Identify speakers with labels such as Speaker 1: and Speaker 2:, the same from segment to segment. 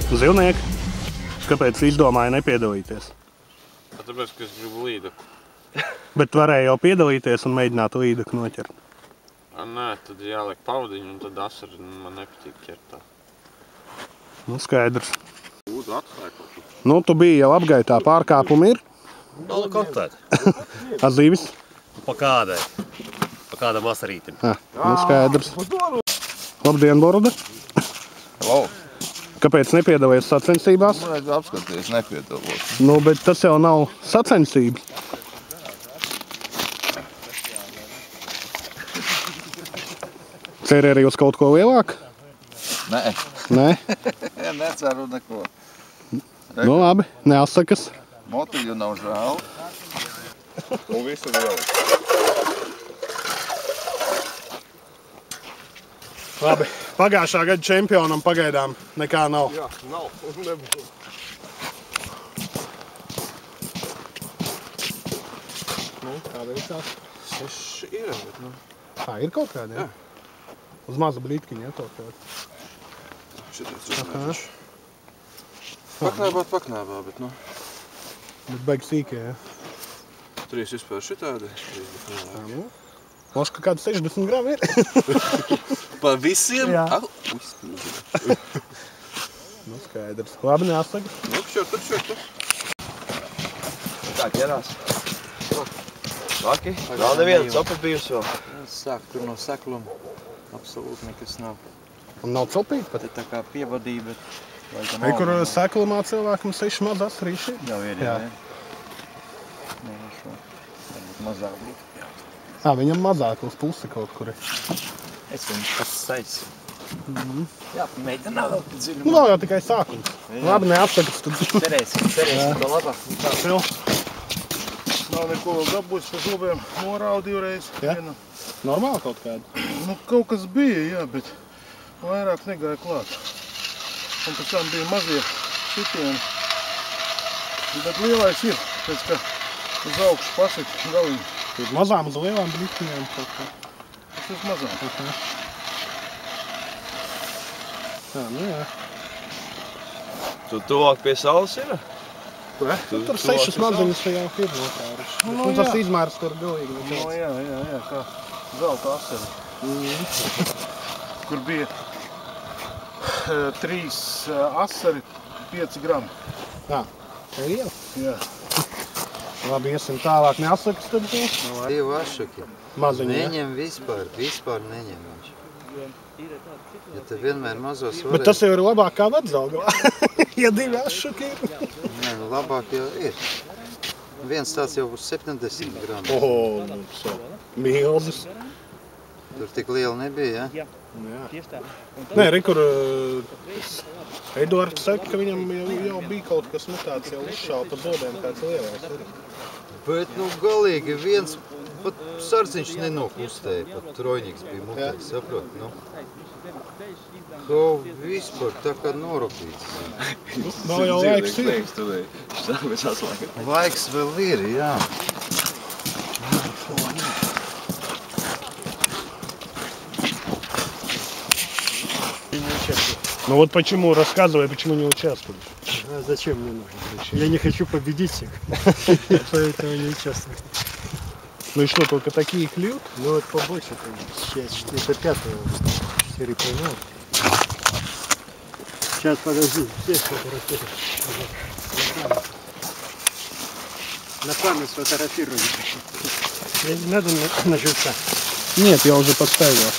Speaker 1: Zivnieki, kāpēc izdomāja nepiedalīties?
Speaker 2: Tāpēc, ka es gribu līdaku.
Speaker 1: Bet varēja jau piedalīties un mēģināt līdaku noķert.
Speaker 2: Nē, tad jāliek pavadiņu un tad asari man nepatīk ķert tā.
Speaker 1: Nu, skaidrs.
Speaker 2: Lūdzu, atstāj kaut ko.
Speaker 1: Nu, tu biji jau apgaitā, pārkāpumi ir?
Speaker 3: Kaut tādi.
Speaker 1: Azīvis?
Speaker 3: Pa kādai. Pa kādam asarītim.
Speaker 1: Nu, skaidrs. Labdien, Borda.
Speaker 4: Lau.
Speaker 1: Kāpēc nepiedalījies sacensībās?
Speaker 4: Man vajag apskatīties, nepiedalos.
Speaker 1: Nu, bet tas jau nav sacensības. Ceri arī uz kaut ko lielāku?
Speaker 4: Nē.
Speaker 1: Nē?
Speaker 4: Neceru neko.
Speaker 1: Nu, labi, neatsakas.
Speaker 4: Motiļu nav žēl. Un visu lielu.
Speaker 1: Labi, pagājušā gada čempionam pagaidām nekā nav.
Speaker 2: Jā, nav. Nebūs.
Speaker 1: Nu, kāda ir tās?
Speaker 2: 6 ir, bet nu.
Speaker 1: Tā ir kaut kāda, jā? Uz maza blītkiņa, jā, kaut kāda.
Speaker 2: Šitais uzmēķis. Paknēbā, bet nu.
Speaker 1: Bet baigi sīkie, jā?
Speaker 2: 3 vispār šitādi.
Speaker 1: Tā, nu. Moška kāda 60 gramu ir.
Speaker 2: Pa visiem?
Speaker 1: Jā.
Speaker 2: Uzskūdzi.
Speaker 1: Nu, skaidrs. Labi, neatsakas.
Speaker 2: Nu, šķiet.
Speaker 4: Tā ķerās. Laki, vēl neviena copa bijusi vēl.
Speaker 5: Sāk tur no sekluma. Absolūti nekas nav.
Speaker 1: Un nav copīt pat.
Speaker 5: Te tā kā pievadīja, bet...
Speaker 1: Vai kur seklumā cilvēkam 6 maz asarīši ir?
Speaker 5: Jau ir, jā. Nē, šo. Varbūt mazāk būtu.
Speaker 1: Viņam mazāk uz pusi kaut kur ir.
Speaker 5: Es viņu pats saicu. Jā, mēģinā vēl pēc dziļumā.
Speaker 1: Nu, vēl jau tikai sākums. Labi, neatsakas tad.
Speaker 5: Cerēsim, to labāk.
Speaker 1: Fil.
Speaker 6: Nav neko vēl dabūs pa zobiem. Norāvu divreiz.
Speaker 1: Jā? Normāli kaut kāda?
Speaker 6: Nu, kaut kas bija, jā, bet vairāk negāja klāt. Un pēc tam bija mazie sitieni. Bet lielais ir, pēc ka uz augšu pasit galiņu.
Speaker 1: Uz mazām, uz lielām blītkiņām kaut kā.
Speaker 6: Tas uz mazām.
Speaker 1: Tā, nu jā.
Speaker 4: Tu tuvāk pie saules ir?
Speaker 1: Tur 6 maziņas jau ir nokāruši. Nu, tas izmērs tur galīgi.
Speaker 6: No, jā, kā zelta asari. Kur bija 3 asari, 5 grami.
Speaker 1: Jā, tā ir jau.
Speaker 6: Jā.
Speaker 1: Labi, iesim tālāk, neatsakas tad to?
Speaker 5: 2 ašaki.
Speaker 1: Maziņi, jā?
Speaker 5: Neņem vispār neņem viņš. Ja te vienmēr mazos varēs...
Speaker 1: Bet tas jau ir labāk kā vecaugalā. Ja 2 ašaki ir.
Speaker 5: Nē, nu labāk jau ir. Viens tāds jau būs 70 gramu.
Speaker 1: Nu, milzis.
Speaker 5: Tur tik liela nebija, ja?
Speaker 1: Nē, kur Eduards saka, ka viņam jau bija kaut kas tāds jau uzšāva pa zobiem kāds lielais.
Speaker 5: Bet, nu, galīgi viens pat sarciņš nenokustēja, pat trojņiks bija mutē, saprot, nu. Kaut vispār tā kā norokīts.
Speaker 1: Nav jau laiks ir.
Speaker 5: Laiks vēl ir, jā.
Speaker 1: Ну вот почему, рассказывай, почему не участвуешь.
Speaker 7: А зачем мне нужно? Я не хочу победить всех, поэтому не участвую.
Speaker 1: Ну и что, только такие клюют?
Speaker 7: Ну вот побольше, сейчас это 5-го, 4 поймал. Сейчас подожди, здесь фотографируй. На память сфотографируй. Не надо на живца.
Speaker 1: Нет, я уже подставил.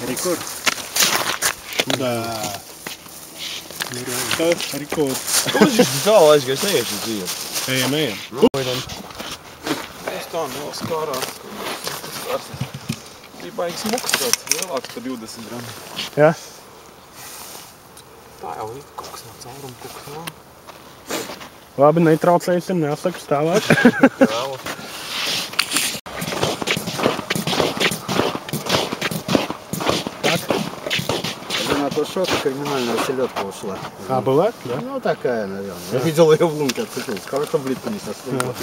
Speaker 7: Рекорд?
Speaker 1: Да. Рекорд.
Speaker 4: Tālu aizgājis, neiešu dzīvi.
Speaker 1: Ejam.
Speaker 2: Es tā noskārās. Bija baigi smuks tāds, lielāks par 20 gramu.
Speaker 1: Jā?
Speaker 2: Tā jau ir kaut kas no cauruma, kaut kas no.
Speaker 1: Labi, netraucēsim, neatsakas tālāk.
Speaker 7: Хорошо, что криминальная селедка ушла.
Speaker 1: А, бывает, да?
Speaker 7: Ну, такая, наверное. Я видел ее в лунке, отцепился. Хорошо блитку не сострелил.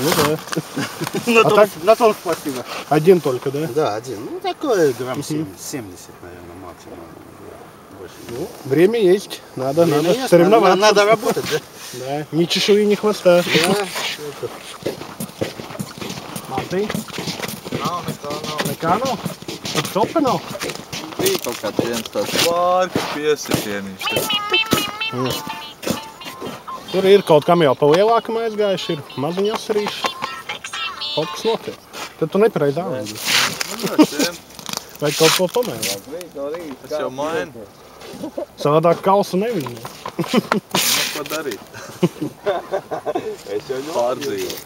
Speaker 1: Ну да.
Speaker 7: На том спасибо.
Speaker 1: Один только, да?
Speaker 7: Да, один. Ну, такой грамм 70, наверное, максимум. Больше.
Speaker 1: Ну, время есть. Надо
Speaker 7: Есть,
Speaker 1: соревноваться.
Speaker 7: Надо работать, да?
Speaker 1: Да, ни чешуи, ни хвоста. Mārtiņ, nekā nav? Tur topa nav?
Speaker 5: Bija kaut kāds viens tāds vārks piesitieniņš.
Speaker 1: Tur ir kaut kam jau pa lielākam aizgājuši, ir maziņi asarīši. Kaut kas notiek. Tad tu nepareiz dāvini. Vai kaut ko pamēģināt?
Speaker 5: Tas jau maina.
Speaker 1: Savādāk kausu neviņu.
Speaker 5: Ko darīt? Es jau pārdzīvu.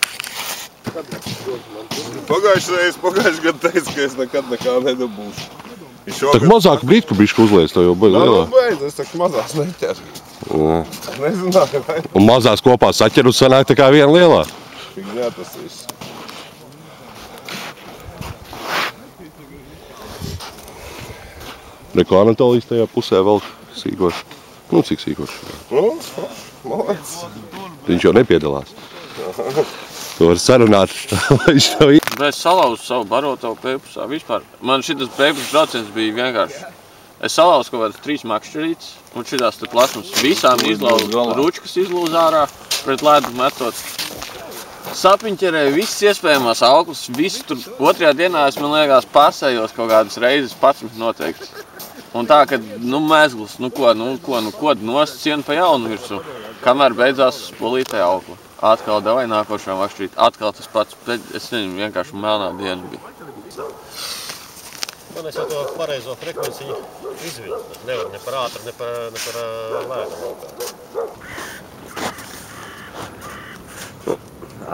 Speaker 8: Pagājuši gadu teicu, ka es nekad nekā nedabūšu.
Speaker 9: Tak mazāk brītku bišķi uzliec, tev jau baigi lielā.
Speaker 8: Beidz, es tak mazās neķeru. Nezināju, vai.
Speaker 9: Un mazās kopā saķer un sanāk tā kā viena lielā.
Speaker 8: Tik jā, tas viss.
Speaker 9: Reku Anatolijas tajā pusē vēl sīkoši. Nu, cik sīkoši.
Speaker 8: Malēc.
Speaker 9: Viņš jau nepiedalās. Tu vari sarunāt.
Speaker 2: Es salauzu savu baroto pēpusā vispār. Man šitas pēpus brauciens bija vienkārši. Es salauzu kaut kādas 3 makšķerītes, un šitās te plasmas visām izlauzu ručkas izlūz ārā, pret ledu metot. Sapiņķerēju visas iespējamās auklas, visu tur otrajā dienā es, man liekas, pārsējos kaut kādas reizes 11 noteikti. Un tā, ka, nu, mezgls, nu, kod nost cienu pa jaunu virsū, kamēr beidzās spolītē aukla. Atkal davai nākošā makšķerīt, atkal tas pats, es nezinu, vienkārši melnā diena bija.
Speaker 3: Man es jau to pareizo frekvenci izvilku. Nevar ne par ātru, ne par lēnu.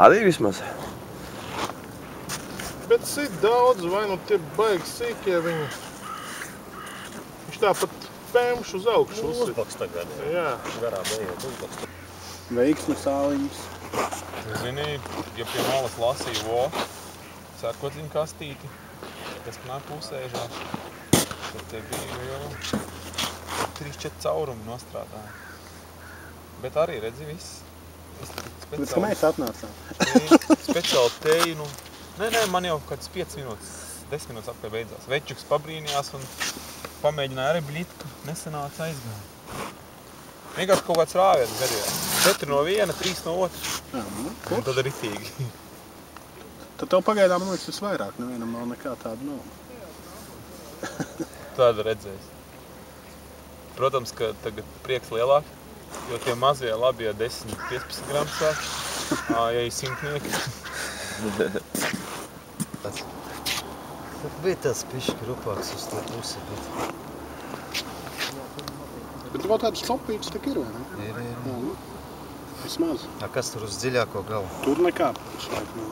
Speaker 4: Arī vismaz.
Speaker 6: Bet cik daudz, vai nu tie baigi sīkie viņi? Viņš tāpat pēmš uz augšu.
Speaker 3: Uzbaks tagad.
Speaker 6: Jā.
Speaker 3: Garā beigot uzbaks.
Speaker 1: Veiksmi sāliņas.
Speaker 2: Zini, ja pie malas lasīju vo, sērkotziņu kastīti, kas nāk pusēžās, tad te bija jau 3-4 caurumi nostrādāja. Bet arī redzi viss.
Speaker 1: Bet, ka mēs atnācām.
Speaker 2: Speciāli teju, nu, nē, man jau kāds 5 minūtes, 10 minūtes apkārt beidzās. Večuks pabrīnījās un pamēģināja arī blitku, nesanāca aizgāja. Vienkārši kaut kāds rāviens gadījās. 4 no viena, 3 no otras. Un tad ritīgi.
Speaker 1: Tad tev pagaidām, man liekas, vairāk. Nevienam nav nekā tāda nav.
Speaker 2: Tāda redzēs. Protams, ka tagad prieks lielāk, jo tie mazie labie 10-15 grams sāk. Ja ir simtnieki.
Speaker 5: Bija tāds pišķi rupāks uz to pusi, bet...
Speaker 1: Bet vēl tādas copītas tik ir, vai ne?
Speaker 5: Ir.
Speaker 1: Vismaz.
Speaker 5: Kas tur uz dziļāko galu?
Speaker 1: Tur nekā pašlaik nav.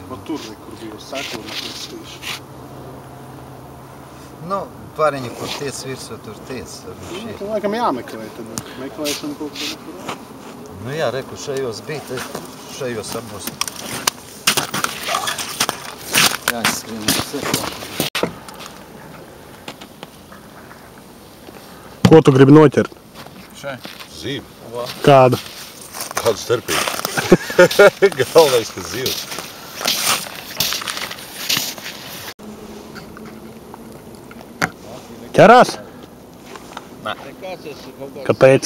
Speaker 1: Vat tur, kur bija uz sekuru stīši.
Speaker 5: Nu, pariņi, kur tiec virsū, tur tiec.
Speaker 1: Nu, laikam jāmeklē, tad meklēšana kaut kur.
Speaker 5: Nu jā, reku, šajos bija, te šajos abos. Jāizskrien uz sekuru.
Speaker 1: Ko tu gribi noķert?
Speaker 2: Šeit.
Speaker 9: Zīme.
Speaker 1: Kāda?
Speaker 9: Kāda starpība? Galvenais, ka zivs.
Speaker 1: Ķerās?
Speaker 2: Nē.
Speaker 1: Kāpēc?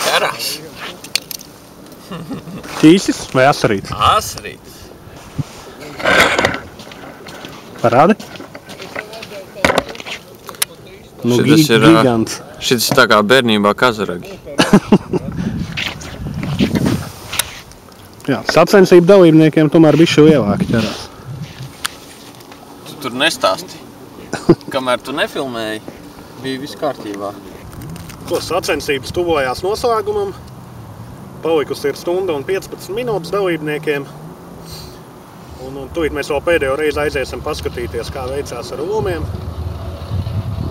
Speaker 2: Ķerās.
Speaker 1: Ķīsis vai asarītis?
Speaker 2: Asarītis.
Speaker 1: Parādi? Nu, gigants.
Speaker 2: Šitas tā kā bērnībā kazaragi.
Speaker 1: Jā, sacensību dalībniekiem tomēr bišķi lielāki ķerās.
Speaker 2: Tu tur nestāsti. Kamēr tu nefilmēji, bija viss kārtībā.
Speaker 1: Ko sacensības tuvojās noslēgumam. Palikusi ir stunda un 15 minūtes dalībniekiem. Un tūlīt mēs vēl pēdējo reizi aiziesim paskatīties, kā veicās ar lomiem.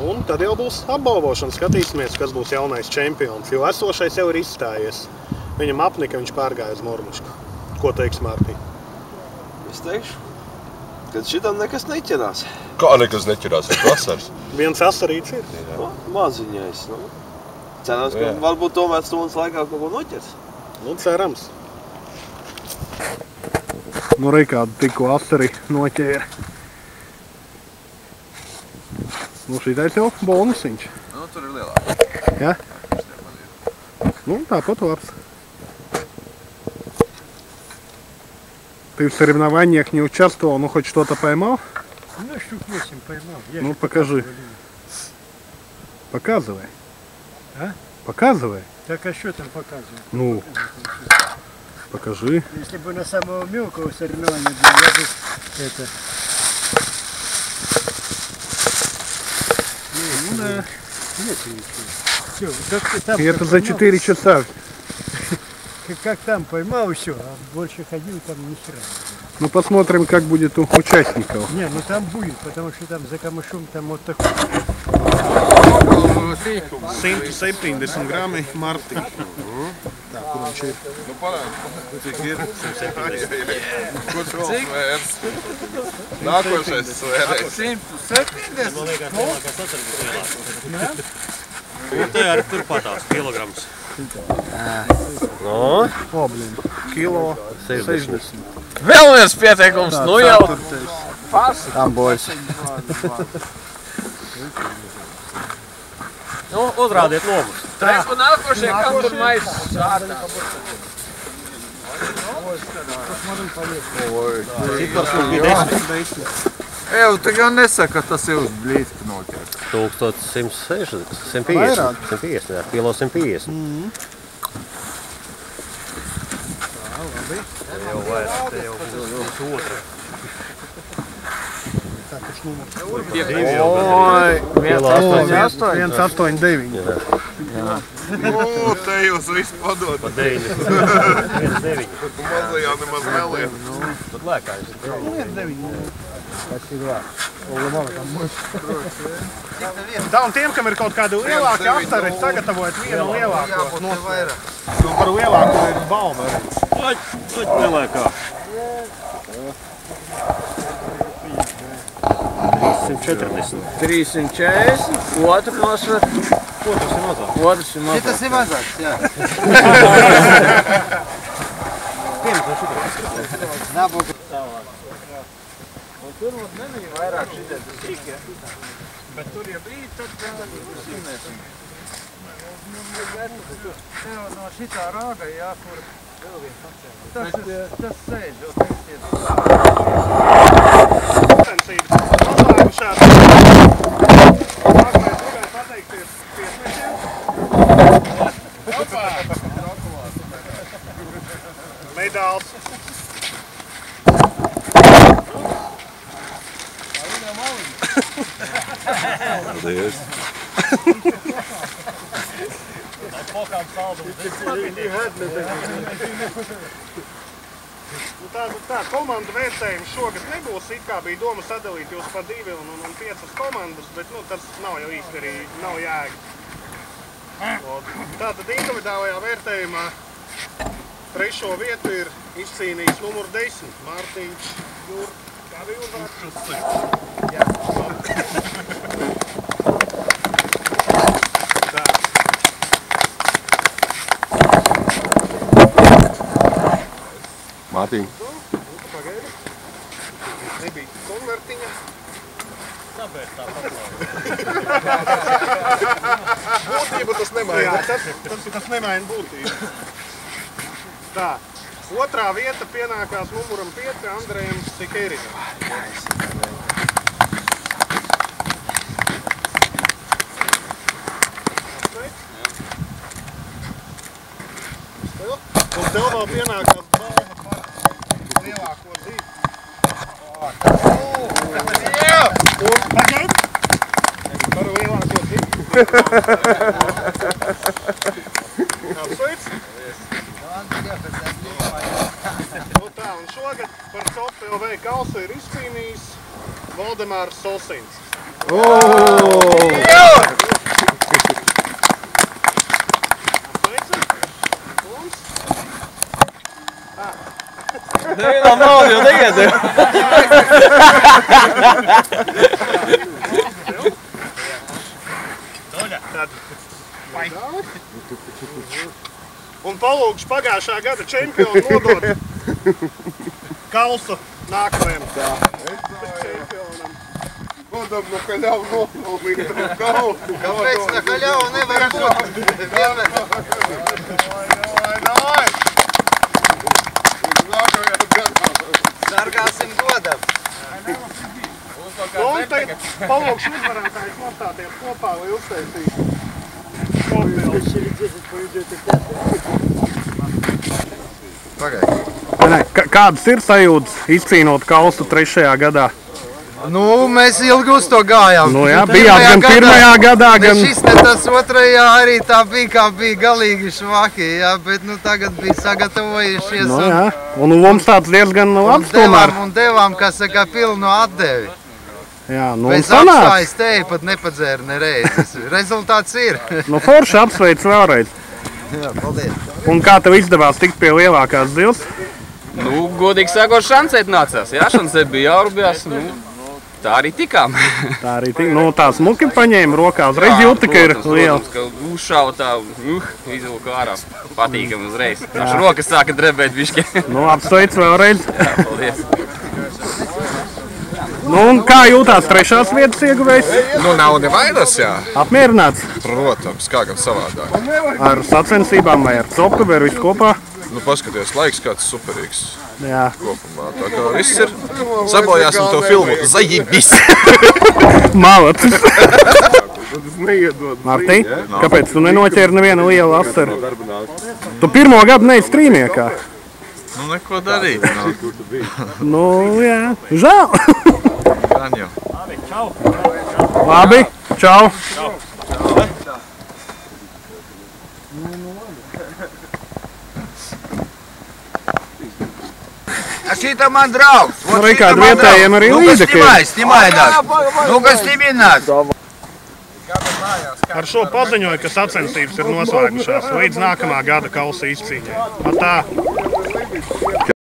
Speaker 1: Un tad jau būs apbalvošana, skatīsimies, kas būs jaunais čempions, jo esošais jau ir izstājies. Viņam apnika, viņš pārgāja uz Mormušku. Ko teiks Mārtiņ?
Speaker 4: Es teikšu, ka šitam nekas neķerās.
Speaker 8: Kā nekas neķerās ar vasaras?
Speaker 1: Viens asarīts ir.
Speaker 4: Maziņais, nu. Cerams, ka varbūt tomēr stundas laikā kaut ko noķers.
Speaker 1: Nu, cerams. Nu, Rikādu tikko asari noķēra. Nu, šitais jau bonusiņš.
Speaker 8: Nu, tur ir lielāk.
Speaker 1: Ja? Ну, tāpat labs. Ты в соревнованиях не участвовал, ну хоть что-то поймал?
Speaker 7: Ну, штук 8 поймал.
Speaker 1: Ну, покажи. Показывай.
Speaker 7: А?
Speaker 1: Показывай.
Speaker 7: Так а что там показывать?
Speaker 1: Ну, покажи.
Speaker 7: Если бы на самого мелкого соревнования был, я бы это...
Speaker 1: Ну да.
Speaker 7: Нет ничего. Всё, как там,
Speaker 1: И это
Speaker 7: как
Speaker 1: за
Speaker 7: поймал,
Speaker 1: 4 часа.
Speaker 7: Как там поймал, все, а больше ходил там ни хера.
Speaker 1: Ну, посмотрим, как будет у участников.
Speaker 7: Не, ну там будет, потому что там за камышом там вот такой.
Speaker 1: 170 grami Martī. Tā, kur viņš ir?
Speaker 8: Nu, parādi, cik ir? 170. Kurš vēl svērs? Nākošais svērēs.
Speaker 3: 170? Man liekas, lielākās atceras būs lielākās. Un te arī turpatās kilograms.
Speaker 1: O, blin. Kilo 60.
Speaker 2: Vēl viens pieteikums, nu jau.
Speaker 4: Tam bojas.
Speaker 3: Nu, uzrādiet nomus.
Speaker 2: Reiz pa nākošie, kam tur maisa sātā.
Speaker 3: Cipars mums bija 10.
Speaker 5: Eju, tu jau nesaka, ka tas ir uz blīdki noķert.
Speaker 3: 1160, 150, 150, jā, kilo 150. Jau vairs, te jau būs otra.
Speaker 2: Oi,
Speaker 1: 1,89.
Speaker 8: O, te jūs visu padod.
Speaker 3: Pa 90. 1,9.
Speaker 8: Tu mazajā nemaz neliet.
Speaker 3: Tad lēkājums.
Speaker 1: Tā, un tiem, kam ir kaut kādi lielāki astari, sagatavojat vienu lielāko. Nu, par lielāko ir balva arī.
Speaker 3: Taļ nelēkā. 340.
Speaker 2: 340, otru nosver.
Speaker 3: Otrs ir mazāk.
Speaker 2: Otrs ir mazāk.
Speaker 5: Tas ir mazāks, jā. Nabūt.
Speaker 4: Tur mums nebija vairāk šitie sīkie, bet tur ja bija, tad simēsim. Tev no šitā rāga jākur tas sēž, jo teiksies.
Speaker 1: Mazāk šādi. Nākamais gribēju pateikties piesmešiem. Opā! Medāls.
Speaker 8: Paldies.
Speaker 1: Tā komanda vērtējums šogad nebūs, it kā bija doma sadalīt jūs pa 2 un 5 komandas, bet tas nav jau īsti arī nav jēga. Tātad individuālajā vērtējumā 3. vietu ir izcīnījis numur 10 Mārtiņš Jūr. Kā bija uzvārds? Jā. Tā.
Speaker 8: Mārtiņ.
Speaker 1: Pagaidi. Nebija konvertiņa.
Speaker 3: Tāpēc tā paklāja.
Speaker 1: Būtību tas nemaina. Jā, tas nemaina būtību. Tā. 2. vieta pienākās numuram 5 Andrejam Sikērinam. Un tev vēl pienākās balva par lielāko zīti. Un pagaid! Par lielāko zīti. Apsveic! Nu tā, un šogad par Top LV kausu ir izcīnījis Valdemārs Solsins.
Speaker 2: Nevienam naudu jau negaidu.
Speaker 1: un palūkšu pagājušā gada čempionu nodot Kalsu nākamajam čempionam.
Speaker 8: Godam no Kaļava nopalīt ar Kalsu.
Speaker 5: Kāpēc no Kaļava nevar būt?
Speaker 8: Davai! Nākamajā gadā.
Speaker 5: Sargāsim godam.
Speaker 1: Un tagad palūkšu uzvarētājs nostāties kopā, lai uztaisītu kopils. Kādas ir sajūtas izcīnot Kalsu 3. gadā?
Speaker 5: Nu, mēs ilgi uz to gājām.
Speaker 1: Nu jā, bijāt gan pirmajā gadā, gan...
Speaker 5: Šis ne tas otrajā arī tā bija, kā bija galīgi švaki, jā, bet nu tagad bija sagatavojušies.
Speaker 1: Nu jā, un mums tāds diezgan labs tomēr.
Speaker 5: Un devām, kā saka, pilnu atdevi.
Speaker 1: Jā, nu un
Speaker 5: Bez
Speaker 1: sanāca.
Speaker 5: apstājas teju pat nepadzēra nereizes. Rezultāts ir.
Speaker 1: Nu forši apsveic vēlreiz.
Speaker 5: Jā, paldies.
Speaker 1: Un kā tev izdevās tikt pie lielākās zivs?
Speaker 10: Nu, godīgi sakot, šancēt nācās. Jā, šancēt bija jāurbjās. Nu, tā arī tikām.
Speaker 1: Tā arī tik, nu tā smuki paņēma rokā, uzreiz jūta, ka ir liela.
Speaker 10: Protams, ka uzšauja tā, izvilka ārā. Patīkam uzreiz. Tās rokas sāka drebēt bišķi.
Speaker 1: Nu, apsveic vēlreiz.
Speaker 10: Jā, paldies.
Speaker 1: Nu, un kā jūtās 3. vietas ieguvējs?
Speaker 8: Nu, nav nevainas, jā.
Speaker 1: Apmierināts?
Speaker 8: Protams, kā gan savādāk.
Speaker 1: Ar sacensībām vai ar copu vai ar visu kopā?
Speaker 8: Nu, paskaties, laiks kāds superīgs
Speaker 1: Jā.
Speaker 8: kopumā. Tā kā viss ir, sabojāsim to filmu Zajibis.
Speaker 1: Malacis. Martī, kāpēc tu nenoķēri nevienu lielu asaru? Tu 1. gadu neesi strīniekā.
Speaker 8: Nu, neko darīt.
Speaker 1: Nu, jā, žēl.
Speaker 8: Tā jau.
Speaker 1: Labi, čau.
Speaker 5: Šita man draugs.
Speaker 1: Nu, arī kādu vietējiem arī līdzekļi.
Speaker 5: Sнимай нас. Nu-ка, сними нас.
Speaker 1: Ar šo paziņoju, ka sacensības ir noslēgušās līdz nākamā gada Kalsu izcīņai. Tā.